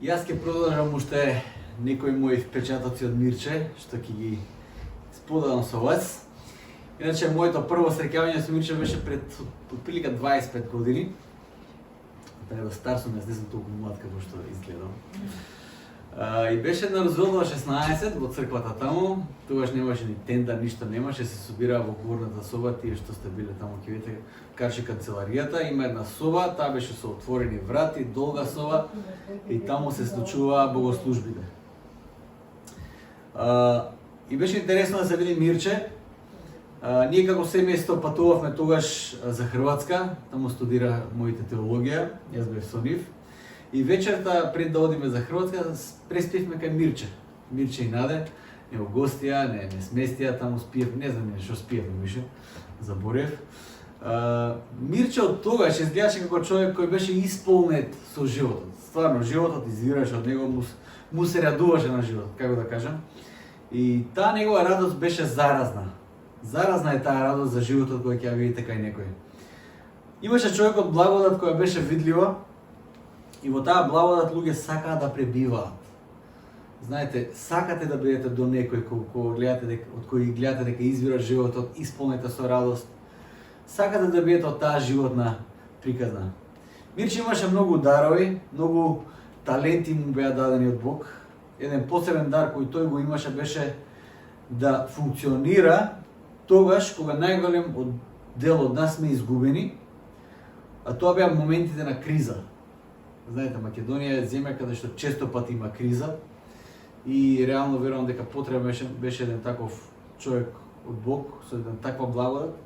Јас ќе продолжам уште некои мои впечатоци од Мирче, што ќе ги споделам со вас. Иначе, моето прво среќавање со Мирче беше пред отприлика 25 години. Треба стар сум, јас не сум толку млад како што изгледам. И беше на Рузвелтова 16 во црквата таму. Тогаш немаше ни тенда, ништо немаше, се собираа во горната соба, тие што сте биле таму ќе видите карши канцеларијата, има една соба, таа беше со отворени врати, долга соба и таму се случуваа богослужбите. И беше интересно да се види Мирче. Ние како семејство патувавме тогаш за Хрватска, таму студира моите теологија, јас бев со нив. И вечерта пред да одиме за Хрватска, преспивме кај Мирче. Мирче и Наде, не го гостија, не сместија, таму спиев, не знам што спиевме више, заборев. Мирче од тогаш изгледаше како човек кој беше исполнет со животот. Стварно, животот извираше од него, му се радуваше на животот, како да кажам. И таа негова радост беше заразна. Заразна е таа радост за животот кој ќе ја видите кај некој. Имаше човек од благодат која беше видлива и во таа благодат луѓе сакаа да пребиваат. Знаете, сакате да бидете до некој од кој гледате дека извира животот, исполнете со радост. Сакате да бидете од таа животна приказна. Мирче имаше многу дарови, многу таленти му беа дадени од Бог. Еден посебен дар кој тој го имаше беше да функционира тогаш кога најголем дел од нас сме изгубени, а тоа беа моментите на криза. Знаете, Македонија е земја каде што често пати има криза и реално верувам дека потребен беше еден таков човек од Бог со една таква благодат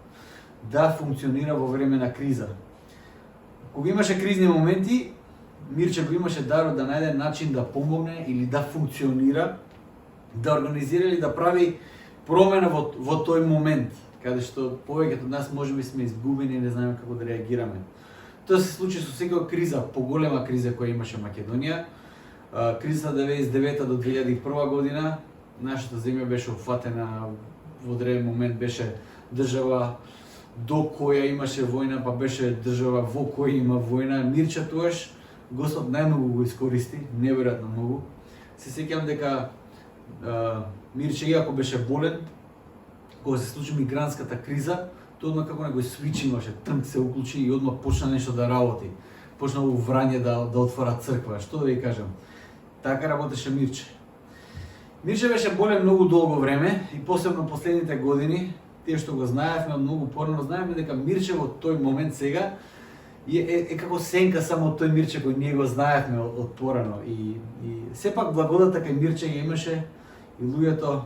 да функционира во време на криза. Кога имаше кризни моменти, Мирче го имаше дарот да најде начин да помогне или да функционира, да организира или да прави промена во тој момент, каде што повеќето од нас можеби сме изгубени и не знаеме како да реагираме. Тоа се случи со секоја криза, поголема криза која имаше Македонија. Кризата 1999 до 2001 година, нашата земја беше опфатена во одреден момент, беше држава до која имаше војна, па беше држава во која има војна. Мирче тогаш Господ најмногу го искористи, неверојатно многу. Се сеќавам дека Мирче, иако беше болен, кога се случи мигрантската криза, тој одма како некој свич имаше, тнк се уклучи и одма почна нешто да работи. Почна во Врање да отвора црква. Што да ви кажам? Така работеше Мирче. Мирче беше болен многу долго време и посебно последните години, тие што го знаевме многу порано, знаеме дека Мирче во тој момент сега е како сенка само од тој Мирче кој ние го знаевме од порано. И сепак благодата кај Мирче ја имаше и луѓето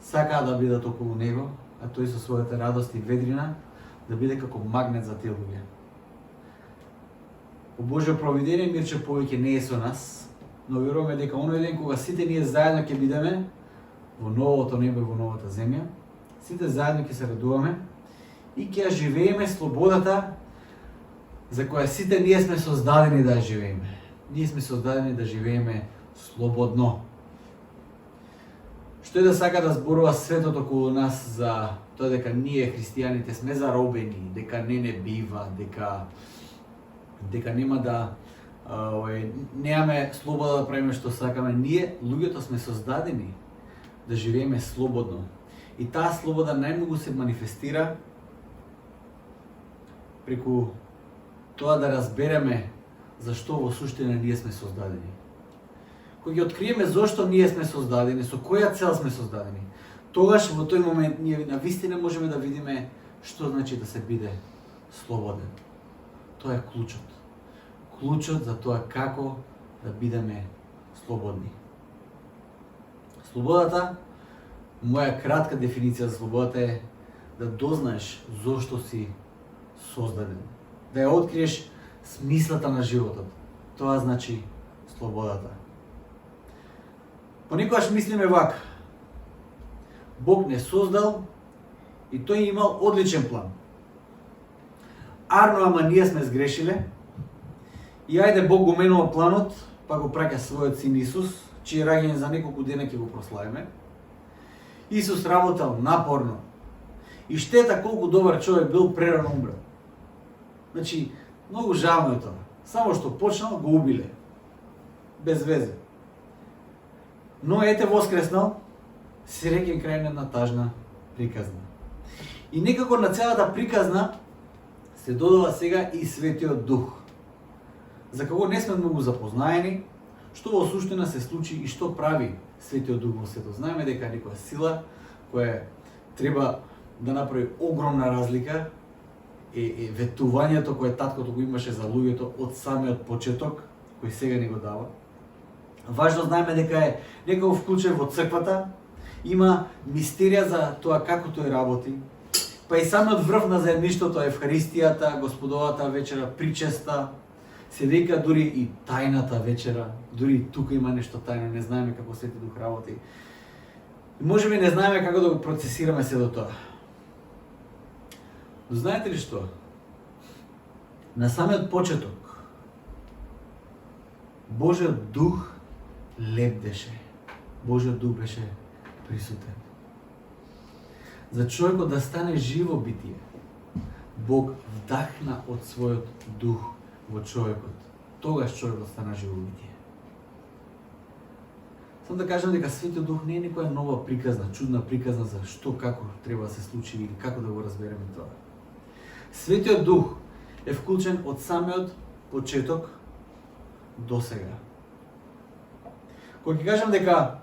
сакаа да бидат околу него, а тој со својата радост и ведрина да биде како магнет за тие луѓе. По Божјо провидение Мирче повеќе не е со нас, но веруваме дека оној ден кога сите ние заедно ќе бидеме во новото небо, во новата земја, сите заедно ќе се радуваме и ќе живееме слободата за која сите ние сме создадени да живееме. Ние сме создадени да живееме слободно. Што е да сака да зборува светот околу нас за тоа дека ние христијаните сме заробени, дека не бива, дека нема да немаме слобода да правиме што сакаме. Ние, луѓето, сме создадени да живееме слободно. И таа слобода најмногу се манифестира преку тоа да разбереме зашто во суштина ние сме создадени. Кога ги откриеме зошто ние сме создадени, со која цел сме создадени, тогаш во тој момент ние навистина можеме да видиме што значи да се биде слободен. Тоа е клучот. Клучот за тоа како да бидеме слободни. Слободата, моја кратка дефиниција за слободата е да дознаеш зошто си создаден. Да ја откриеш смислата на животот. Тоа значи слободата. Понекогаш мислиме вака. Бог не создал и тој имал одличен план. Арно, ама ние сме сгрешиле и ајде Бог го менува планот, па го праќа својот син Исус, чие раѓање за неколку дена ќе го прославиме. Исус работел напорно и штета колку добар човек бил, прерано умрел. Значи, многу жално е тоа. Само што почнал, го убиле. без везе. Но ете воскреснал, среќен крај на една тажна приказна. И некако на целата приказна се додава сега и Светиот Дух, за кого не сме многу запознаени, што во суштина се случи и што прави Светиот Дух во светот. Знаеме дека е некоја сила која треба да направи огромна разлика, е ветувањето кое таткото го имаше за луѓето од самиот почеток, кој сега не го дава. Важно знаеме дека е некако вклучен во црквата, има мистерија за тоа како тој работи, па и самиот врв на заедништвото, Евхаристијата, Господовата вечера, причеста, се вика дури и тајната вечера, дури и тука има нешто тајно, не знаеме како Свети Дух работи. И можеби не знаеме како да го процесираме се до тоа. Но знаете ли што? На самиот почеток Божиот Дух лебдеше. Божиот Дух беше присутен. За човекот да стане живо битие, Бог вдахна од својот Дух во човекот. Тогаш човекот стана живо битие. Само да кажам дека Светиот Дух не е некоја нова приказна, чудна приказна за што, како треба да се случи или како да го разбереме тоа. Светиот Дух е вклучен од самиот почеток до сега. Кога ќе кажам дека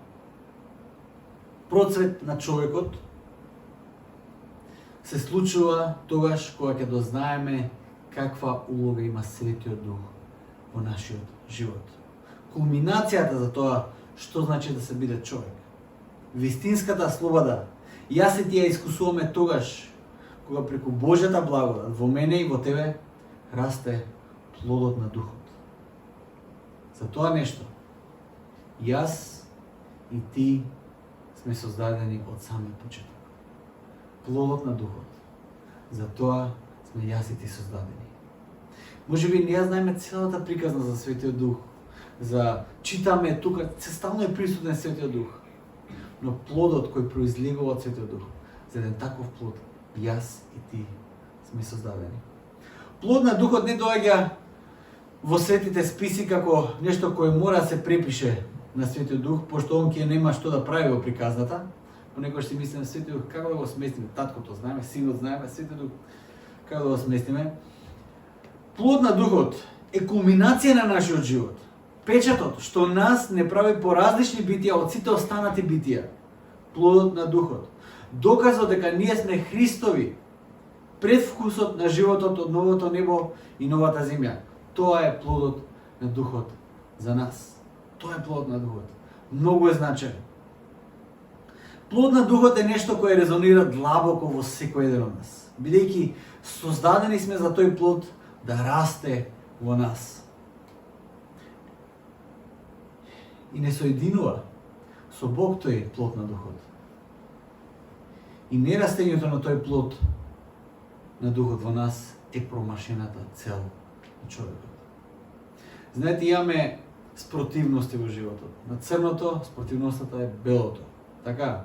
процвет на човекот се случува тогаш кога ќе дознаеме каква улога има Светиот Дух во нашиот живот. Кулминацијата за тоа што значи да се биде човек. Вистинската слобода, јас и ти ја искусуваме тогаш кога преку Божјата благодат во мене и во тебе расте плодот на Духот. За тоа нешто, јас и ти сме создадени од самиот почеток. Плодот на Духот. За тоа сме јас и ти создадени. Можеби не ја знаеме целата приказна за Светиот Дух, за читаме тука, се стално е присутен Светиот Дух. Но плодот кој произлегува од Светиот Дух, за еден таков плод, јас и ти сме создадени. Плод на Духот не доаѓа во светите списи како нешто кое мора да се препише на Светиот Дух, пошто он ќе нема што да прави во приказната. Понекогаш си мислиме Светиот Дух како да го сместиме, таткото знаеме, синот знаеме, Светиот Дух како да го сместиме. Плод на Духот е кулминација на нашиот живот. Печатот што нас не прави поразлични битија од сите останати битија. Плодот на Духот. Доказот дека ние сме Христови. Предвкусот на животот од новото небо и новата земја. Тоа е плодот на Духот за нас. Тоа е плодот на Духот. Многу е значаен. Плод на Духот е нешто кое резонира длабоко во секој еден од нас. Бидејќи создадени сме за тој плод да расте во нас. И не соединува со Бог тој плод на Духот. И нерастењето на тој плод на Духот во нас е промашената цел на човекот. Знаете, имаме спротивности во животот. На црното спротивноста е белото. Така?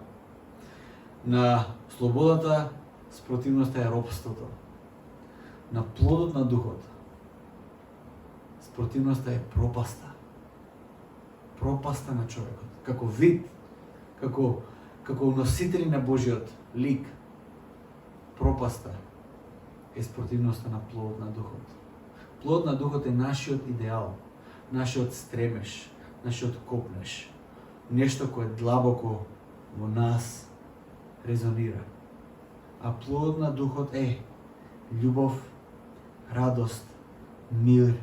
На слободата спротивноста е робството. На плодот на Духот спротивноста е пропаста. Пропаста на човекот. Како вид, како носители на Божиот лик, пропаста е спротивноста на плодот на Духот. Плод на Духот е нашиот идеал, нашиот стремеж, нашиот копнеш. Нешто кое длабоко во нас резонира. А плодот на Духот е љубов, радост, мир,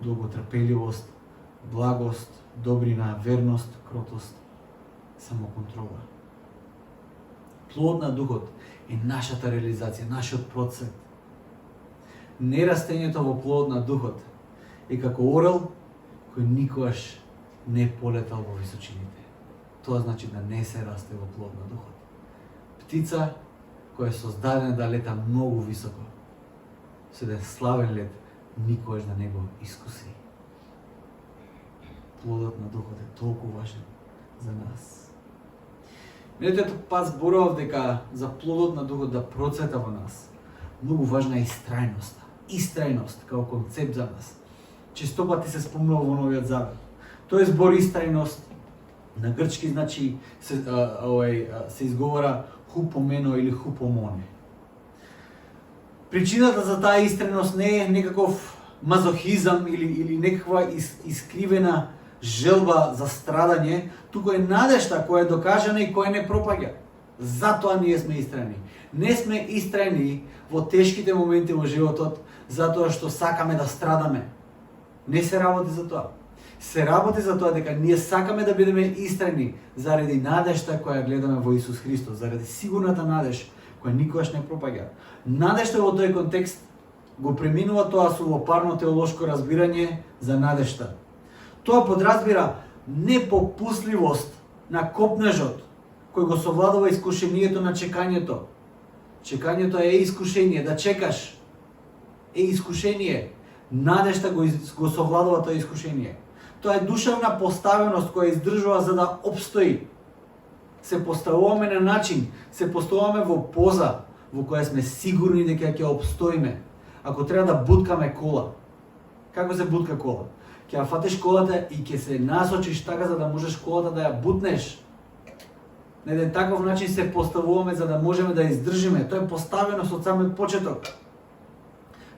долготрпеливост, благост, добрина, верност, кротост, самоконтрола. Плод на Духот е нашата реализација, нашиот процвет. Нерастењето во плод на Духот е како орел кој никогаш не полетал во височините. Тоа значи да не се расте во плод на Духот. Птица која е создадена да лета многу високо, со еден славен лет, никогаш да не го искуси. Плодот на Духот е толку важен за нас. Минатиот пат зборував дека за плодот на Духот да процвета во нас, многу важна е истрајноста. Истрајност како концепт за нас. Често пати се спомнува во Новиот Завет. Тој збор истрајност на грчки значи се изговара хупомено или хупомоне. Причината за таа истрајност не е некаков мазохизам или некаква искривена желба за страдање, туку е надежта која е докажана и која не пропаѓа. Затоа ние сме истрајни. Не сме истрајни во тешките моменти во животот, затоа што сакаме да страдаме. Не се работи за тоа. Се работи за тоа дека ние сакаме да бидеме истрајни заради надежта која гледаме во Исус Христос, заради сигурната надеж која никогаш не пропаѓа. Надежта во тој контекст го преминува тоа сувопарно теолошко разбирање за надежта. Тоа подразбира непопусливост на копнежот кој го совладува искушението на чекањето. Чекањето е искушение, да чекаш е искушение. Надежта го совладува тоа искушение. Тоа е душевна поставеност која издржува за да обстои. Се поставуваме на начин, се поставуваме во поза во која сме сигурни дека ќе обстоиме. Ако треба да буткаме кола, како се бутка кола? Ќе ја фатиш колата и ќе се насочиш така за да можеш колата да ја бутнеш. На еден таков начин се поставуваме за да можеме да издржиме. Тоа е поставеност од самиот почеток.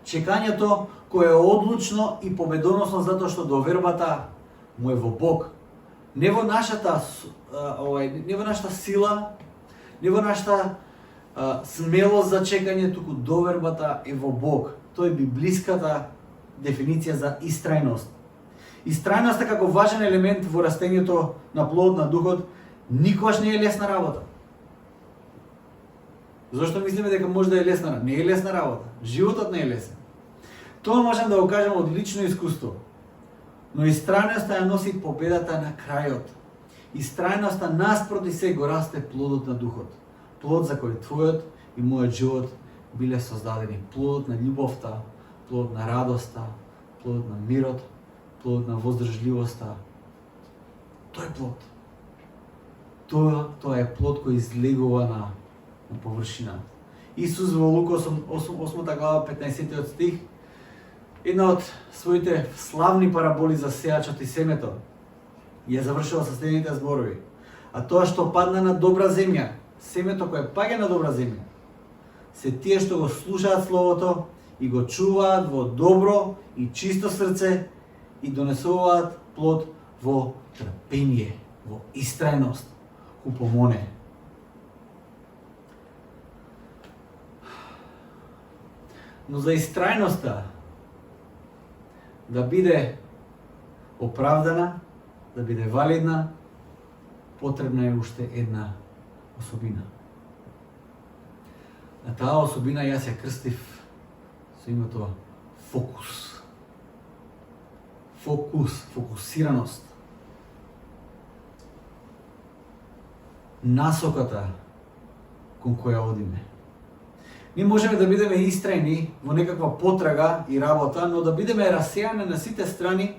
Чекањето кое е одлучно и победоносно затоа што довербата му е во Бог. Не во нашата сила, не во нашата смелост за чекање, туку довербата е во Бог. Тоа е библиската дефиниција за истрајност. Истрајноста како важен елемент во растењето на плодот на духот никогаш не е лесна работа. Зошто мислиме дека може да е лесна работа? Не е лесна работа. Животот не е лесен. Тоа можем да го кажеме од лично искуство. Но истрајноста ја носи победата на крајот. Истрајноста наспроти се го расте плодот на духот. Плод за кој твојот и мојот живот биле создадени. Плодот на љубовта, плодот на радоста, плодот на мирот, плодот на воздржливоста. Тој е плод. Тоа е плод кој излегува на површина. Исус во Лука 8 глава 15 стих, една од своите славни параболи за сејачот и семето, ја завршува со следните зборови. А тоа што падна на добра земја, семето кое паѓа на добра земја, се тие што го слушаат словото и го чуваат во добро и чисто срце и донесуваат плод во трпение, во истрајност, хупомоне. Но за истрајноста да биде оправдана, да биде валидна, потребна е уште една особина. А таа особина јас ја крстив со името фокус. Фокусираност. Насоката кон која одиме. Ние можеме да бидеме истрајни во некаква потрага и работа, но да бидеме расејани на сите страни,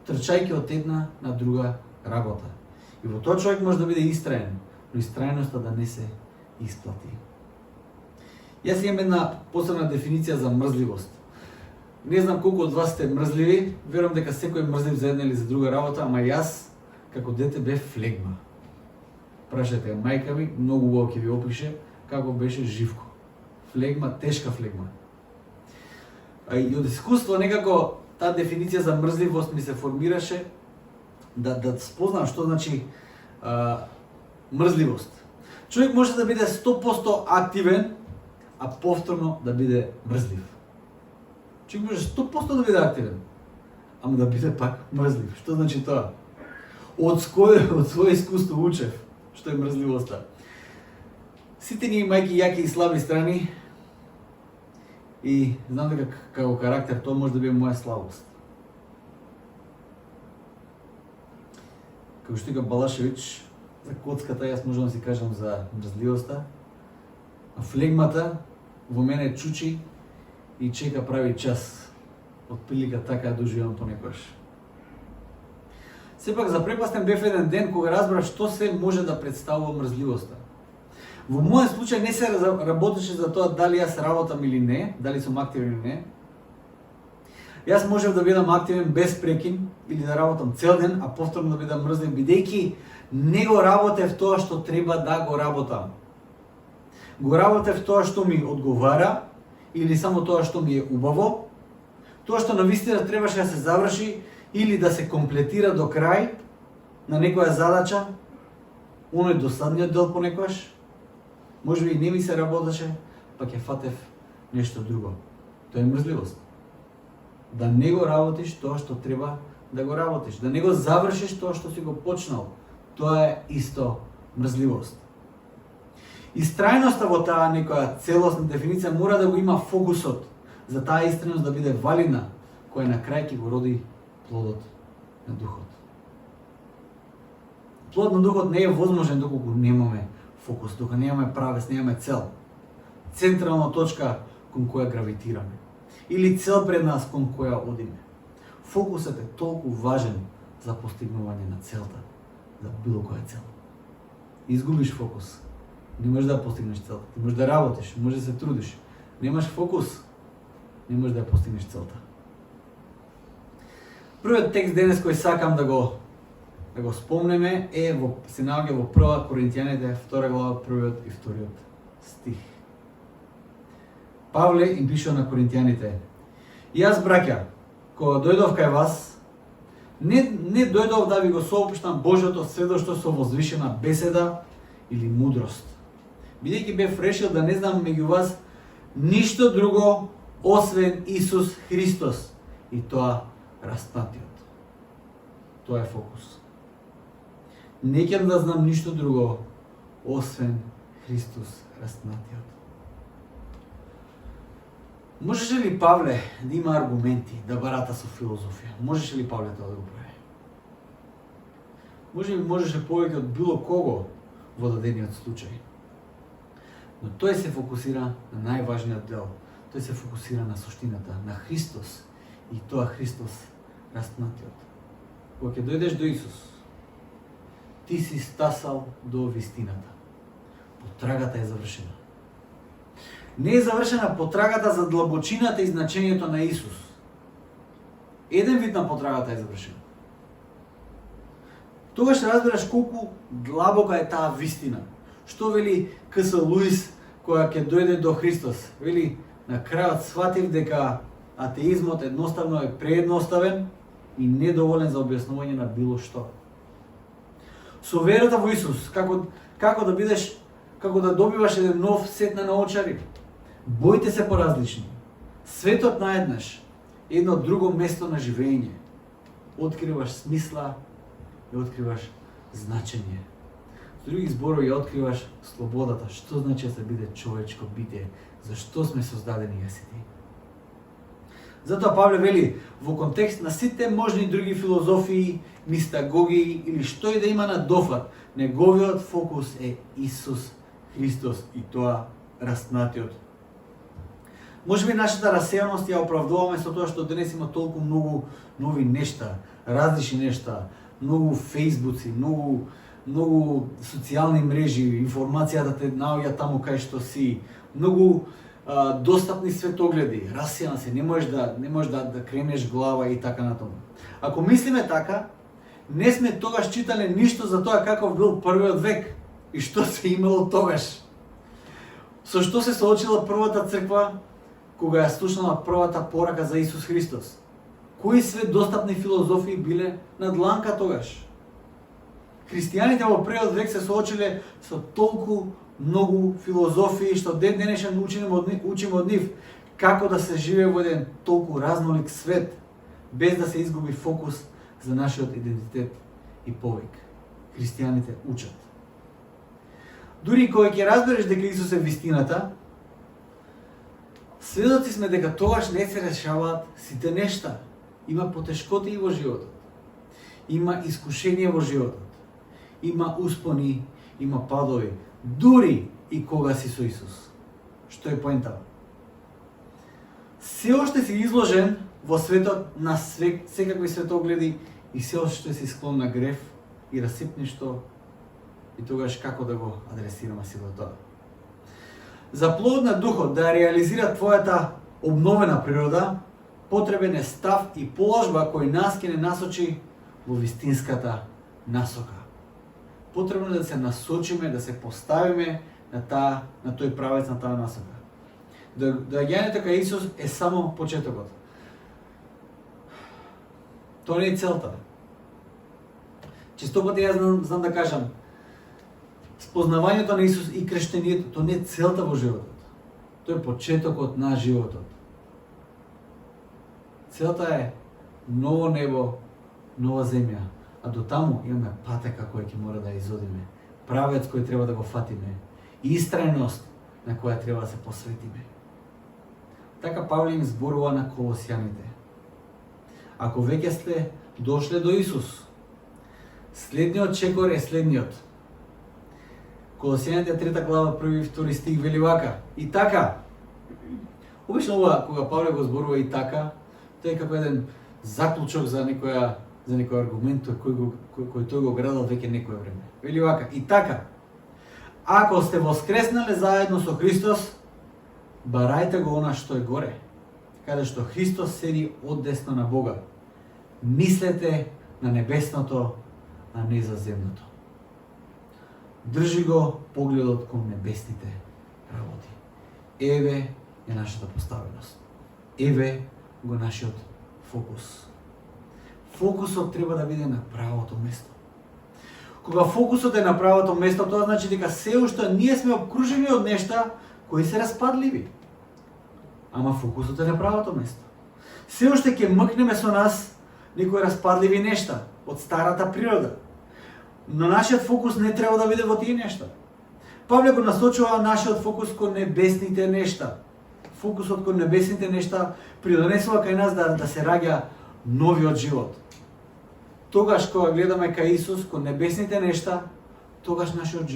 трчајќи од една на друга работа. И во тоа човек може да биде истрајен, но истрајноста да не се исплати. Јас имам една посебна дефиниција за мрзливост. Не знам колку од вас сте мрзливи, верувам дека секој е мрзлив за една или за друга работа, ама јас како дете бев флегма. Прашајте мајка ми, многу убаво ќе ви опише како беше Живко. Флегма, тешка флегма. И од искуство некако таа дефиниција за мрзливост ми се формираше да спознам што значи мрзливост. Човек може да биде 100% активен, а повторно да биде мрзлив. Човек може 100% да биде активен, ама да биде пак мрзлив. Што значи тоа? Од своје искуство учев што е мрзливоста. Сите ние мајки јаки и слаби страни и знам дека како карактер тоа може да биде моја слабост. Како што вика Балашевич, за коцката јас можам да си кажам за мрзливоста, а флегмата во мене чучи и чека прави час. Од прилика така доживам понекогаш. Сепак запрепастен бев еден ден кога разбрав што се може да представува мрзливоста. Во мојот случај не се работеше за тоа дали јас работам или не, дали сум активен или не, Јас можев да бидам активен без прекин или да работам цел ден, а повторно да бидам мрзлив, бидејќи не го работев тоа што треба да го работам. Го работев тоа што ми одговара или само тоа што ми е убаво, тоа што навистина требаше да се заврши или да се комплетира до крај на некоја задача, оној досадниот дел понекогаш, можеби и не ми се работеше, па ќе фатев нешто друго. Тоа е мрзливост. Да не го работиш тоа што треба да го работиш, да не го завршиш тоа што си го почнал. Тоа е исто мрзливост. Истрајноста во таа некоја целосна дефиниција мора да го има фокусот за таа истрајност да биде валидна, која на крај ќе го роди плодот на духот. Плод на духот не е возможен доколку немаме фокус, докато немаме правец, немаме цел. Централна точка кон која гравитираме. Или цел пред нас кон која одиме. Фокусот е толку важен за постигнување на целта, за било која цел. Изгубиш фокус, не можеш да постигнеш целта. Ти можеш да работиш, можеш да се трудиш. Немаш фокус, не можеш да ја постигнеш целта. Првиот текст денес кој сакам да го спомнеме се наоѓа во 1 Коринтијаните 2 глава 1 и 2 стих. Павле им пишува на Коринтијаните: Јас, браќа, кога дојдов кај вас, не дојдов да ви го соопштам Божјото сведоштво со возвишена беседа или мудрост. Бидејќи бев решил да не знам меѓу вас ништо друго освен Исус Христос и тоа распнатиот. Тоа е фокус. Не ќе да знам ништо друго освен Христос распнатиот. Можеше ли Павле да има аргументи, да барата со филозофија? Можеше ли Павле тоа да го прави? Можеше повеќе од било кого во дадениот случај. Но тој се фокусира на најважниот дел. Тој се фокусира на суштината, на Христос и тоа Христос распнатиот. Кога ќе дојдеш до Исус, ти си стасал до вистината. Потрагата е завршена. Не е завршена потрагата за длабочината и значењето на Исус. Еден вид на потрагата е завршена. Тогаш разбираш колку длабока е таа вистина. Што вели К.С. Луис кога ќе дојде до Христос? Вели, на крајот сватив дека атеизмот едноставно е преедноставен и недоволен за објаснување на било што. Со верата во Исус, како да добиваш еден нов сет на наочари. Боите се поразлични. Светот наеднаш е едно друго место на живење. Откриваш смисла и откриваш значење. С други зборови откриваш слободата. Што значи да се биде човечко битие? Зашто сме создадени јас и ти? Затоа Павле вели, во контекст на сите можни други филозофии, мистагогии или што и да има на дофат, неговиот фокус е Исус Христос и тоа распнатиот. Можеби нашата расејаност ја оправдуваме со тоа што денес има толку многу нови нешта, различни нешта, многу фејсбуци, многу социјални мрежи, информацијата те наоѓа таму кај што си, многу достапни светогледи, расејан си, не можеш да кренеш глава и така натаму. Ако мислиме така, не сме тогаш читале ништо за тоа каков бил првиот век и што се имало тогаш. Со што се соочила првата црква кога ја слушнала првата порака за Исус Христос? Кои све достапни филозофии биле на дланка тогаш? Христијаните во првиот век се соочиле со толку многу филозофии што ден денешен учиме од нив како да се живее во еден толку разнолик свет без да се изгуби фокус за нашиот идентитет и повик. Христијаните учат. Дури кога ќе разбереш дека Исус е вистината, сведоци сме дека тогаш не се решаваат сите нешта. Има потешкоти и во животот. Има искушение во животот. Има успони, има падови. Дури и кога си со Исус. Што е поентава? Се оште си изложен во светот на секакви светогледи и се оште си склон на грев и расипништо и тогаш како да го адресираме силно тоа. За плод на духот да реализира твојата обновена природа, Потребен е став и положба кој нас ќе не насочи во вистинската насока. Потребно е да се насочиме, да се поставиме на тој правец, на таа насока. Доаѓањето кај Исус е само почетокот. Тоа не е целта. Често пати јас знам да кажам, спознавањето на Исус и крштението, тоа не е целта во животот. Тоа е почетокот на животот. Целта е ново небо, нова земја, а до таму имаме патека која ќе мора да ја изодиме, правец кој треба да го фатиме и истрајност на која треба да се посветиме. Така Павле им зборува на колосјаните. Ако веќе сте дошле до Исус, следниот чекор е следниот. Колосјаните 3 глава 1 и 2 стих вели вака: и така. Обично ова кога Павле го зборува и така, тоа е како еден заклучок за некој аргумент кој тој го градал веќе некое време. Вели вака: и така, ако сте воскреснале заедно со Христос, барајте го она што е горе, каде што Христос седи одесно на Бога. Мислете на небесното, а не за земното. Држи го погледот кон небесните работи. Еве е нашата поставеност. Еве го нашиот фокус. Фокусот треба да биде на правото место. Кога фокусот е на правото место, тоа значи дека се уште ние сме обкружени од нешта кои се распадливи. Ама фокусот е на правото место. Се уште ќе мкнеме со нас некои распадливи нешта од старата природа. Но нашиот фокус не треба да биде во тие нешта. Павле го насочува нашиот фокус кон небесните нешта. Фокусот кон небесните нешта придонесува кај нас да се раѓа новиот живот. Тогаш кога гледаме кај Исус кон небесните нешта, тогаш нашиот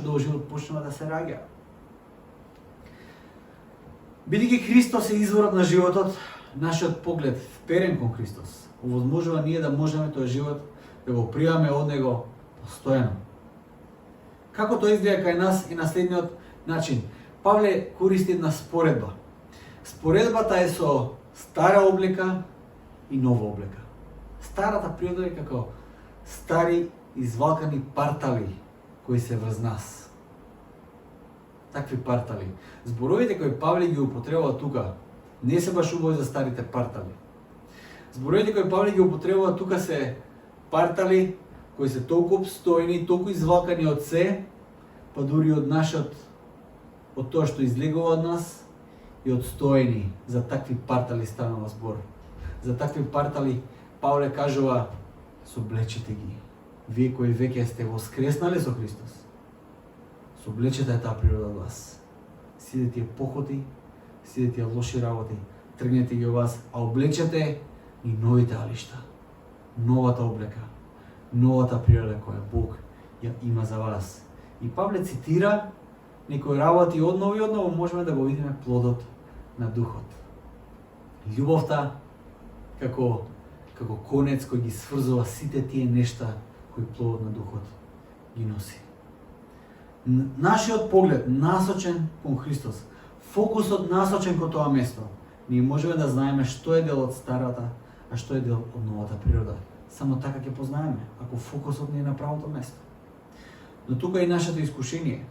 нов живот почнува да се раѓа. Бидејќи Христос е изворот на животот, нашиот поглед вперен кон Христос овозможува ние да можеме тој живот да го пријаме од Него постојано. Како тоа изгледа кај нас и на следниот начин? Павле користи една споредба. Споредбата е со стара облека и нова облека. Старата природа е како стари извалкани партали кои се врз нас. Такви партали. Зборовите кои Павле ги употребува тука не се баш убави за старите партали. Зборовите кои Павле ги употребува тука се партали кои се толку обстојни, толку извалкани од се, па дури од од тоа што излегува од нас и одстоени. За такви партали станува збор. За такви партали Павле кажува: соблечете ги. Вие кои веќе сте воскреснале со Христос, соблечете таа природа од вас. Сите тие похоти, сите тие лоши работи, тргнете ги од вас, а облечете и новите алишта. Новата облека, новата природа која Бог ја има за вас. И Павле цитира некои работи одново и одново, можеме да го видиме плодот на духот. Љубовта како конец кој ги сврзува сите тие нешта кои плодот на духот ги носи. Нашиот поглед насочен кон Христос, фокусот насочен кон тоа место, ние можеме да знаеме што е дел од старата, а што е дел од новата природа. Само така ќе познаеме, ако фокусот не е на правото место. Но тука е и нашето искушение.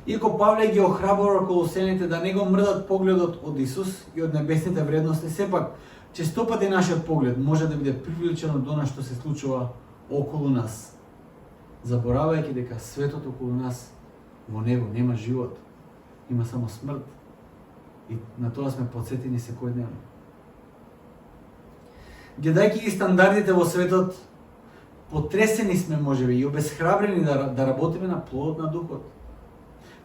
Иако Павле ги охрабрува колосјаните да не го мрдат погледот од Исус и од небесните вредности, сепак често пати нашиот поглед може да биде привлечен од она што се случува околу нас, заборавајќи дека светот околу нас во него нема живот, има само смрт. И на тоа сме подсетени секојдневно. Гледајќи ги стандардите во светот, потресени сме можеби и обесхрабрени да работиме на плодот на духот.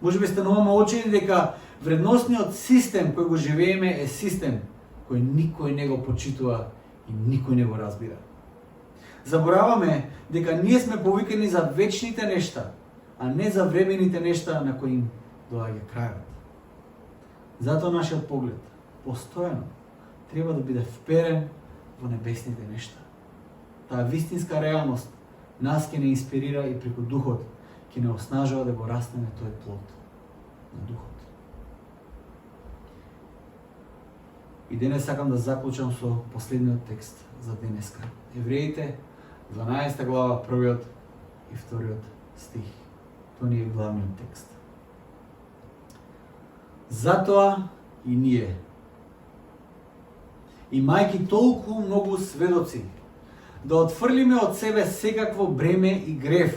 Можеби стануваме очени дека вредносниот систем кој го живееме е систем кој никој не го почитува и никој не го разбира. Забораваме дека ние сме повикани за вечните нешта, а не за времените нешта на кои им доаѓа крајот. Затоа нашиот поглед постојано треба да биде вперен во небесните нешта. Таа вистинска реалност нас ќе не инспирира и преку духот ќе не оснажува да го растеме тој плод на духот. И денес сакам да заклучам со последниот текст за денеска. Евреите, 12 глава, првиот и вториот стих. Тоа ни е главниот текст. Затоа и ние, имајќи толку многу сведоци, да отфрлиме од себе секакво бреме и грев,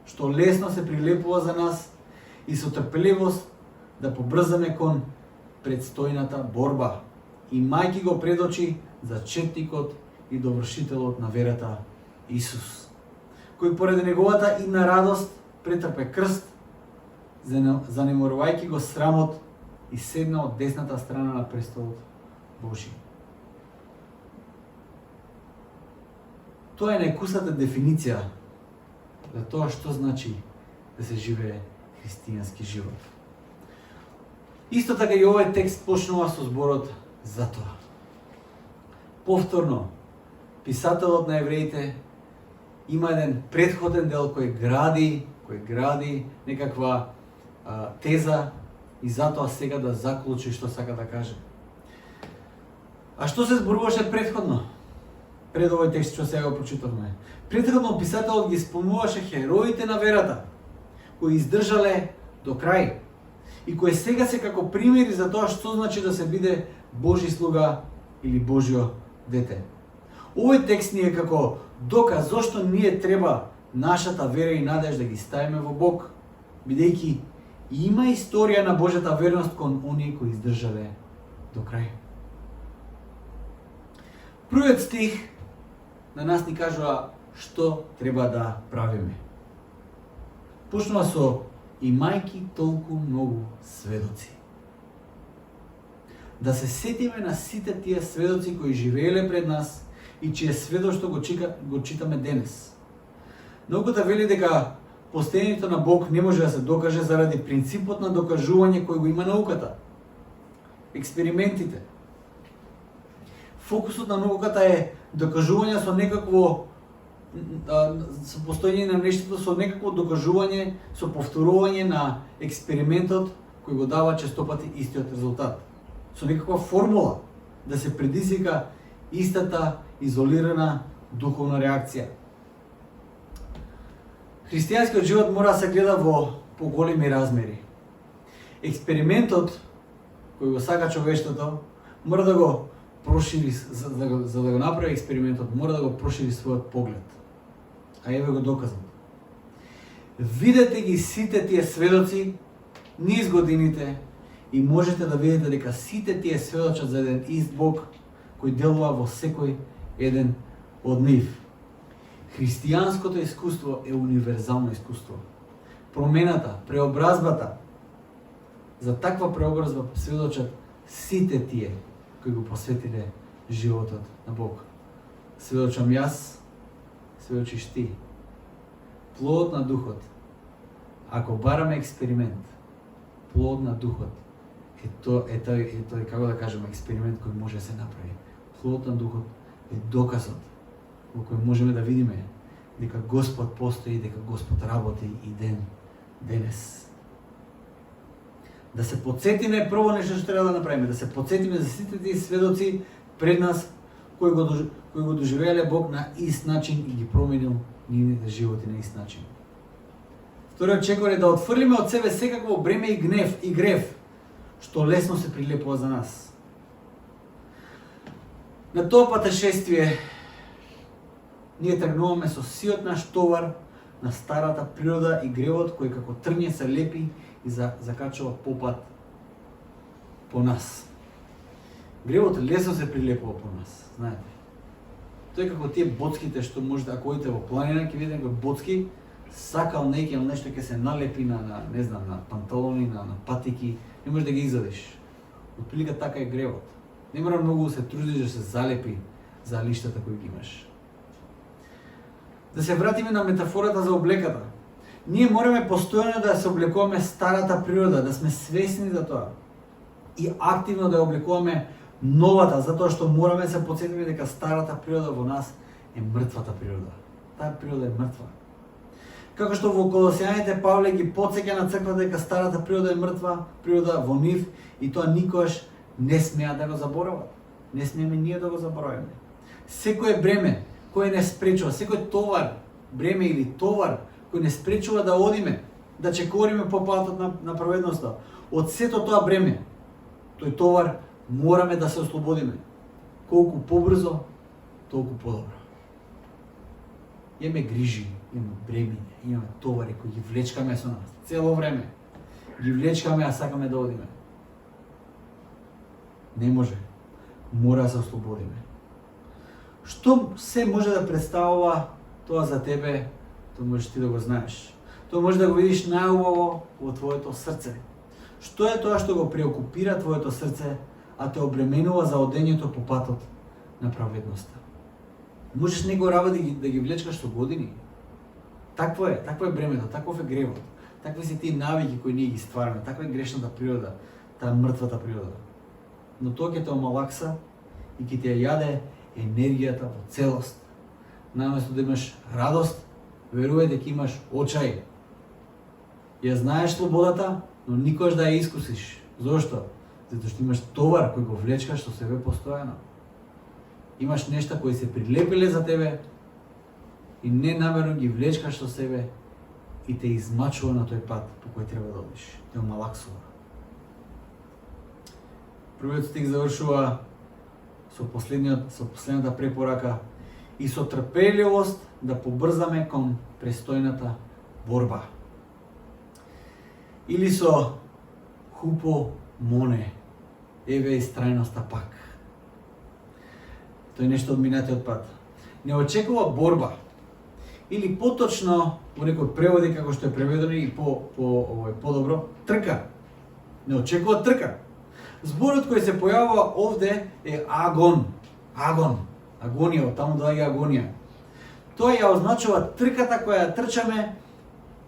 што лесно се прилепува за нас, и со трпеливост да побрзаме кон предстојната борба, имајќи го пред очи зачетникот и довршителот на верата Исус, кој поред неговата идна радост претрпе крст, занеморувајќи го срамот и седна од десната страна на престолот Божи. Тоа е најкусната дефиниција за тоа што значи да се живее христијански живот. Исто така и овој текст почнува со зборот затоа. Повторно, писателот на евреите има еден претходен дел кој гради некаква теза и затоа сега да заклучи што сака да каже. А што се зборуваше претходно? Пред овој текст што сега го прочитавме. Претходно писателот ги спомнуваше хероите на верата, кои издржале до крај и кои сега се како примери за тоа што значи да се биде Божи слуга или Божјо дете. Овој текст ни е како доказ зошто ние треба нашата вера и надеж да ги ставиме во Бог, бидејќи има историја на Божјата верност кон оние кои издржале до крај. Првиот стих на нас ни кажува што треба да правиме. Почнува со имајќи толку многу сведоци. Да се сетиме на сите тие сведоци кои живееле пред нас и чие сведоштво го читаме денес. Науката вели дека постоењето на Бог не може да се докаже заради принципот на докажување кој го има науката. Експериментите. Фокусот на науката е докажување со некакво со постоење на нештото, со некакво докажување, со повторување на експериментот кој го дава честопати истиот резултат. Со некаква формула да се предизвика истата изолирана духовна реакција. Христијанскиот живот мора да се гледа во поголеми размери. Експериментот кој го сака човештвото мора да го прошири, за да го направи експериментот, мора да го прошири својот поглед. А еве го доказот. Видете ги сите тие сведоци низ годините и можете да видите дека сите тие сведочат за еден ист Бог кој делува во секој еден од нив. Христијанското искуство е универзално искуство. Промената, преобразбата, за таква преобразба сведочат сите тие кои го посветиле животот на Бог. Сведочам јас, сведочиш ти. Плодот на духот, ако бараме експеримент, плод на духот е тој, како да кажеме, експеримент кој може да се направи. Плодот на духот е доказот во кој можеме да видиме дека Господ постои, дека Господ работи и денес. Да се подсетиме прво нешто што треба да направиме, да се подсетиме за сите тие сведоци пред нас кои го доживеале Бог на ист начин и ги променил нивните животи на ист начин. Вториот чекор е да отфрлиме од себе секакво бреме и грев што лесно се прилепува за нас. На тоа патешествие ние тргнуваме со сиот наш товар на старата природа и гревот кој како трње се лепи и закачува попат по нас. Гревот лесно се прилепува по нас, знаете. Тој како тие боцките што можете, ако одите во планина, ќе видите некој боцки, сакал неќе нешто ќе се налепи на не знам, на панталони, на патики, не можеш да ги изадиш. Отприлика така е гревот. Не мора многу да се трудиш да се залепи за лиштата кои ги имаш. Да се вратиме на метафората за облеката. Ние мораме постојано да се облекуваме старата природа, да сме свесни за тоа. И активно да ја облекуваме новата, затоа што мораме да се потсетиме дека старата природа во нас е мртвата природа. Таа природа е мртва. Како што во Колосијаните Павле ги потсеќа на црквата дека старата природа е мртва природа во нив и тоа никогаш не смеа да го заборават. не смееме ние да го забораваме. Секое бреме кое не спречува, секој товар, бреме или товар кој не спречува да одиме, да чекориме по патот на праведноста, од сето тоа бреме, тој товар мораме да се ослободиме. Колку побрзо, толку подобро. Имаме грижи, имаме бремиња, имаме товари кои ги влечкаме со нас цело време. Ги влечкаме, а сакаме да одиме. Не може. Мора да се ослободиме. Што се може да представува тоа за тебе, тоа можеш ти да го знаеш. Тоа може да го видиш најубаво во твоето срце. Што е тоа што го преокупира твоето срце, а те обременува за одењето по патот на праведноста? Можеш некои работи да ги влечкаш со години. Такво е бремето, таков е гревот. Такви се тие навики кои ние ги ствараме, таква е грешната природа, таа мртвата природа. Но тоа ќе те омалакса и ќе ти ја јаде енергијата во целост. Наместо да имаш радост, верувај дека имаш очај. Ја знаеш слободата, но никош да ја искусиш. Зошто? Затоа што имаш товар кој го влечкаш со себе постојано. Имаш нешта кои се прилепиле за тебе и ненамерно ги влечкаш со себе и те измачува на тој пат по кој треба да одиш. Те омалаксува. Првиот стих завршува со последната препорака и со трпеливост да побрзаме кон престојната борба. Или со хупо моне, еве истрајноста пак. Тој нешто од минатиот пат. Не очекува борба. Или поточно во некој преводи како што е преведено и подобро, трка. Не очекува трка. Зборот кој се појавува овде е агон. Агонија, од таму доаѓа агонија. Тоа ја означува трката која ја трчаме,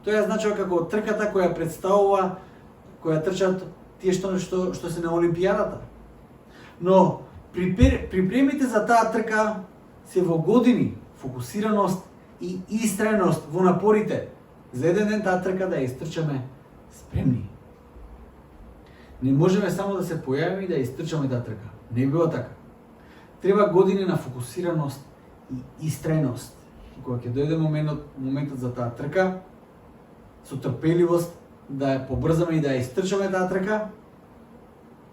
тоа ја означува како трката која представува, која трчат тие што се на Олимпијадата. Но припремите за таа трка се во години, фокусираност и истрајност во напорите. За еден ден таа трка да ја истрчаме спремни. Не можеме само да се појавиме и да истрчаме таа трка. Не било така. Треба години на фокусираност и истрајност. Кога ќе дојде моментот за таа трка, со трпеливост да ја побрзаме и да ја истрчаме таа трка,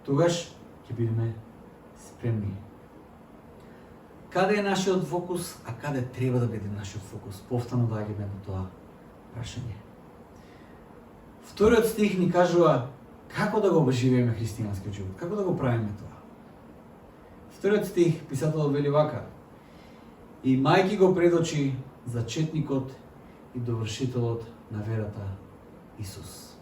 тогаш ќе бидеме спремни. Каде е нашиот фокус, а каде треба да биде нашиот фокус? Повторно доаѓаме до тоа прашање. Вториот стих ни кажува како да го живееме христијанскиот живот, како да го правиме тоа. Вториот стих писателот вели вака: имајќи го пред очи зачетникот и довршителот на верата Исус.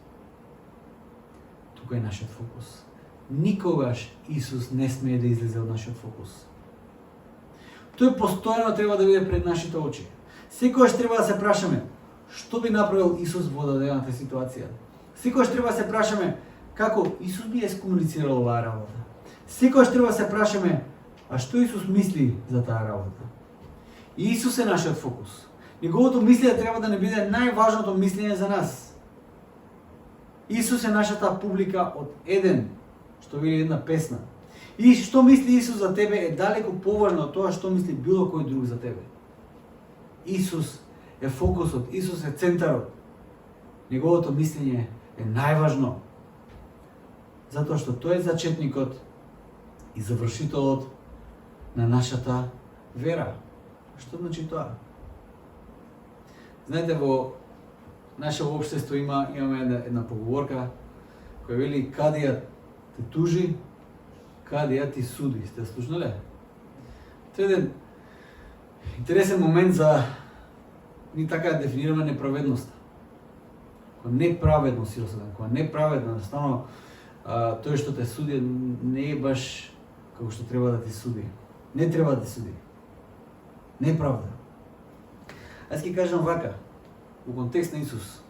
Тука е нашиот фокус. Никогаш Исус не смее да излезе од нашиот фокус. Тој постојано треба да биде пред нашите очи. Секогаш треба да се прашаме што би направил Исус во дадената ситуација. Секогаш треба да се прашаме како Исус би ескомуницирал оваа работа. Секогаш треба да се прашаме а што Исус мисли за таа работа. И Исус е нашиот фокус. Неговото мислење треба да не биде најважното мислење за нас. Исус е нашата публика од еден, што вели една песна. И што мисли Исус за тебе е далеку поважно од тоа што мисли било кој друг за тебе. Исус е фокусот, Исус е центарот. Неговото мислење е најважно. Затоа што тој е зачетникот и завршителот на нашата вера. Што значи тоа? Знаете, во наше општество имаме една поговорка која вели кадија те тужи, кадија ти суди. Сте слушнале? Тоа е еден интересен момент за ни така да дефинираме неправедноста. Кога неправедно си осуден, кога неправедно, едноставно тој што те суди не е баш како што треба да ти суди. Не треба да ти суди. Неправда. Аз ќе кажам вака, во контекст на Исус.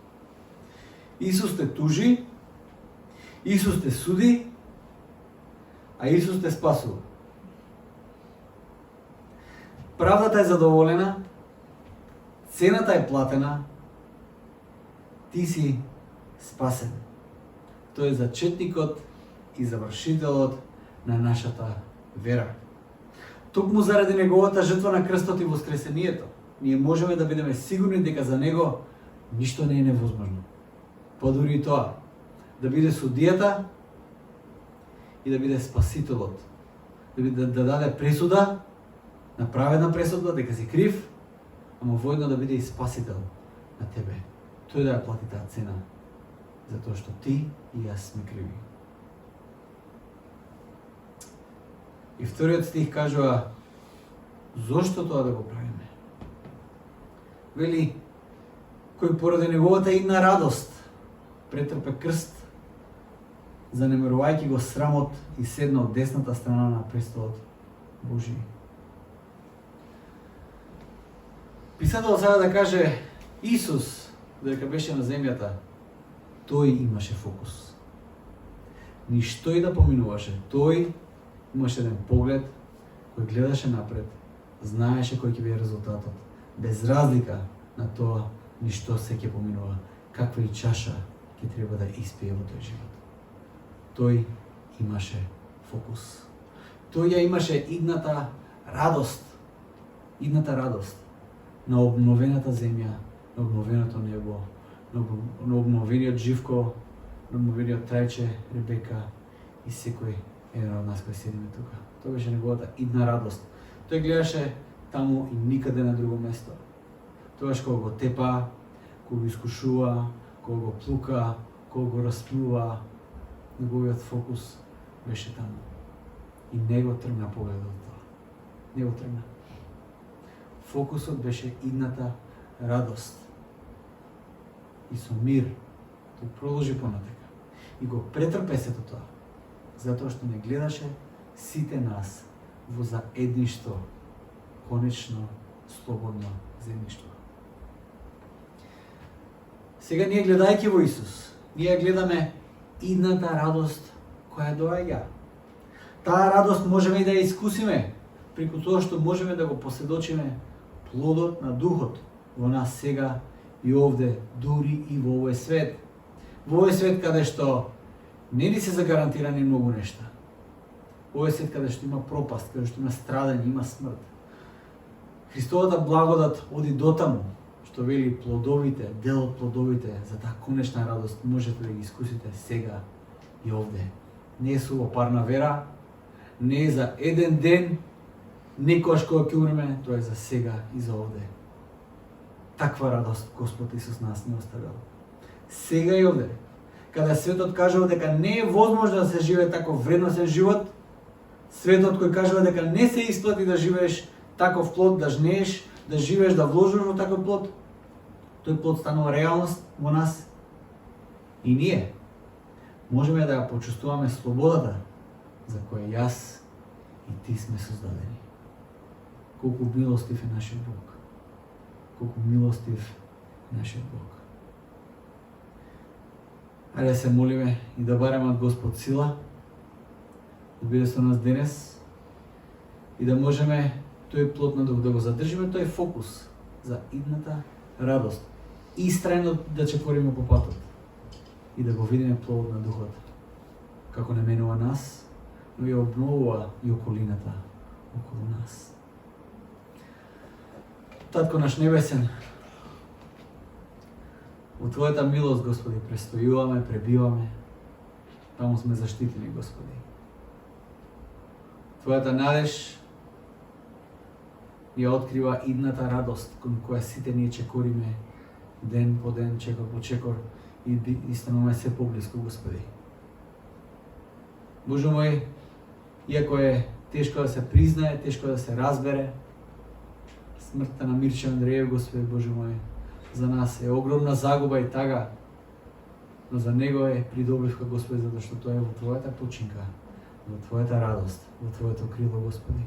Исус те тужи, Исус те суди, а Исус те спасува. Правдата е задоволена, цената е платена, ти си спасен. Тој е зачетникот и завршителот на нашата вера. Токму заради неговата жртва на крстот и воскресението, ние можеме да бидеме сигурни дека за него ништо не е невозможно. Подури и тоа, да биде судијата и да биде спасителот, да даде пресуда, направена пресуда дека си крив, ама воедно да биде и спасител на тебе. Тој да ја плати таа цена, затоа што ти и јас сме криви. И вториот стих кажува, зошто тоа да го правиме? Вели, кој поради неговата идна радост претрпе крст, занемарувајќи го срамот и седна од десната страна на престолот Божи. Писателот сега да каже, Исус, додека беше на земјата, тој имаше фокус. Ништо и да поминуваше, тој имаше еден поглед кој гледаше напред, знаеше кој ќе биде резултатот, без разлика на тоа ништо се ќе поминува, каква и чаша ќе треба да испие во тој живот. Тој имаше фокус. Тој ја имаше идната радост на обновената земја, на обновеното небо, на обновениот Живко, на обновениот Трајче, Ребека и секој еден од нас кој седиме тука. Тоа беше неговата идна радост. Тој гледаше таму и никаде на друго место. Тогаш кога го тепа, кога го искушува, кога го плука, кога го расплува, неговиот фокус беше таму. И не го тргна погледот од тоа. Не го тргна. Фокусот беше идната радост. И со мир тој продолжи понатека. И го претрпе сето тоа. Затоа што не гледаше сите нас во заедништво, конечно слободно заедништво. Сега ние гледајќи во Исус, ние гледаме идната радост која доаѓа. Таа радост можеме и да ја искусиме, преку тоа што можеме да го поседочиме плодот на Духот во нас сега и овде, дури и во овој свет. Во овој свет каде што не ни се загарантирани многу нешта. Овој свет каде што има пропаст, каде што има страдање, има смрт. Христовата благодат оди дотаму, што вели плодовите, дел од плодовите за таа конечна радост можете да ги искусите сега и овде. Не е сувопарна вера, не е за еден ден, некојаш кога ќе умреме, тоа е за сега и за овде. Таква радост Господ Исус нас не оставил. Сега и овде. Када светот кажува дека не е возможно да се живее таков вредносен живот, светот кој кажува дека не се исплати да живееш таков плод, да жнееш, да живееш, да вложиш во таков плод, тој плод станува реалност во нас. И ние можеме да ја почувствуваме слободата за која јас и ти сме создадени. Колку милостив е нашиот Бог. Колку милостив е нашиот Бог. Ајде да се молиме и да бараме од Господ сила, да биде со нас денес и да можеме тој плод на Дух, да го задржиме тој фокус за идната радост. Истрајно да чекориме по патот и да го видиме плодот на Духот, како не менува нас, но и обновува и околината околу нас. Татко наш небесен, во Твојата милост, Господи, престојуваме, пребиваме, таму сме заштитени, Господи. Твојата надеж ја открива идната радост кон која сите ние чекориме ден по ден, чекор по чекор и стануваме се поблиску, Господи. Боже мој, иако е тешко да се признае, тешко да се разбере, смртта на Мирче Андреев, Господи Боже мој, за нас е огромна загуба и тага, но за него е придобивка, Господи, затоа што тоа е во Твојата починка, во Твојата радост, во Твоето крило, Господи.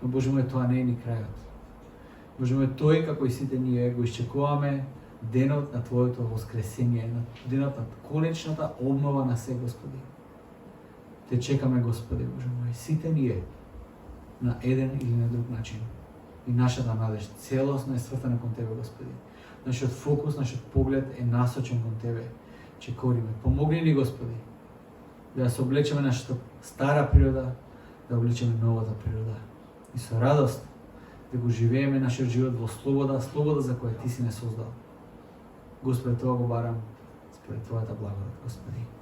Но Боже мој, тоа не е ни крајот. Боже мој, тој како и сите ние го изчекуваме денот на Твоето воскресение, денот на конечната обнова на се, Господи. Те чекаме, Господи Боже мој, сите ние на еден или на друг начин. И нашата надеж целосно е свртана кон Тебе, Господи. Нашиот фокус, нашиот поглед е насочен кон Тебе. Чекориме. Помогни ни, Господи, да се облечеме нашата стара природа, да обличаме новата природа. И со радост да го живееме нашиот живот во слобода, слобода за која Ти си не создал. Господи, тоа го барам според Твојата благодат, Господи.